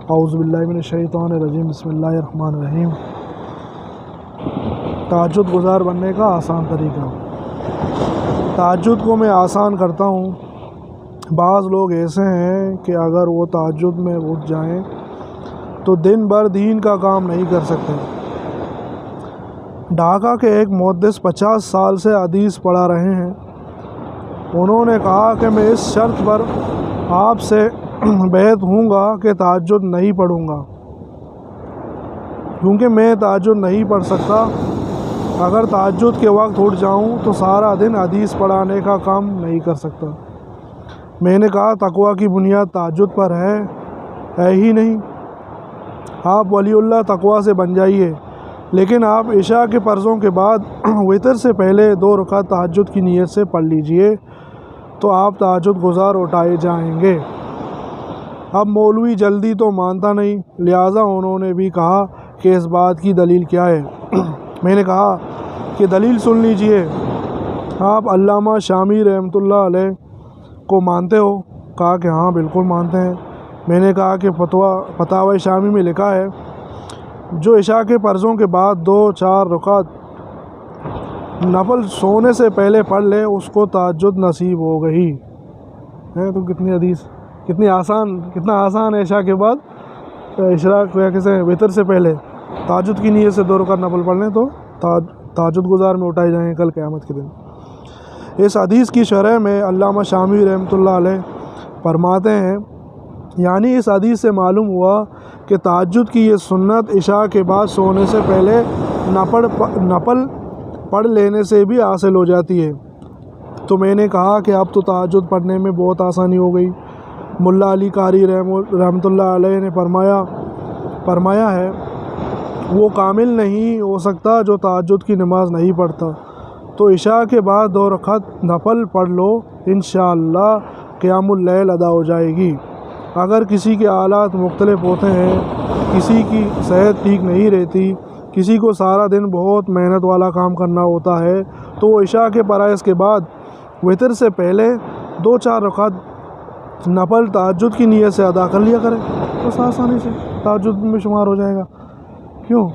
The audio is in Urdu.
اعوذ باللہ من الشیطان الرجیم، بسم اللہ الرحمن الرحیم۔ تہجد گزار بننے کا آسان طریقہ۔ تہجد کو میں آسان کرتا ہوں۔ بعض لوگ ایسے ہیں کہ اگر وہ تہجد میں اٹھ جائیں تو دن بھر دین کا کام نہیں کر سکتے۔ ڈھاکہ کے ایک محدث 50 سال سے حدیث پڑھا رہے ہیں۔ انہوں نے کہا کہ میں اس شرط پر آپ سے بیعت ہوں گا کہ تہجد نہیں پڑھوں گا، کیونکہ میں تہجد نہیں پڑھ سکتا۔ اگر تہجد کے وقت اٹھ جاؤں تو سارا دن حدیث پڑھانے کا کام نہیں کر سکتا۔ میں نے کہا تقویٰ کی بنیاد تہجد پر ہے ہی نہیں۔ آپ ولی اللہ تقویٰ سے بن جائیے، لیکن آپ عشاء کے فرضوں کے بعد وتر سے پہلے 2 رکعت تہجد کی نیت سے پڑھ لیجئے تو آپ تہجد گزار اٹھائے جائیں گے۔ اب مولوی جلدی تو مانتا نہیں، لہٰذا انہوں نے بھی کہا کہ اس بات کی دلیل کیا ہے؟ میں نے کہا کہ دلیل سن لیجئے۔ آپ علامہ شامی رحمۃ اللہ علیہ کو مانتے ہو؟ کہا کہ ہاں بالکل مانتے ہیں۔ میں نے کہا کہ فتاوی شامی میں لکھا ہے جو عشاء کے فرضوں کے بعد 2-4 رکعت نفل سونے سے پہلے پڑھ لے اس کو تہجد نصیب ہو گئی ہے۔ تو کتنی حدیث، کتنا آسان ہے عشاء کے بعد اشراق وتر سے پہلے تہجد کی نیت سے 2 رکعت نفل پڑھ لیں تو تہجد گزار میں اٹھائے جائیں کل قیامت کے دن۔ اس حدیث کی شرح میں علامہ شامی رحمۃ اللہ علیہ فرماتے ہیں، یعنی اس حدیث سے معلوم ہوا کہ تہجد کی یہ سنت عشاء کے بعد سونے سے پہلے نفل پڑھ لینے سے بھی حاصل ہو جاتی ہے۔ تو میں نے کہا کہ اب تو تہجد پڑھنے میں بہت آسانی ہو گئی۔ ملا علی قاری رحمۃ اللہ علیہ نے فرمایا ہے وہ کامل نہیں ہو سکتا جو تہجد کی نماز نہیں پڑھتا۔ تو عشاء کے بعد 2 رکعت نفل پڑھ لو، انشاءاللہ قیام اللیل ادا ہو جائے گی۔ اگر کسی کے حالات مختلف ہوتے ہیں، کسی کی صحت ٹھیک نہیں رہتی، کسی کو سارا دن بہت محنت والا کام کرنا ہوتا ہے، تو وہ عشاء کے فرائض کے بعد وتر سے پہلے 2-4 رکعت نفل تہجد کی نیت سے ادا کر لیا کرے، بس آسانی سے تہجد میں شمار ہو جائے گا۔ کیوں؟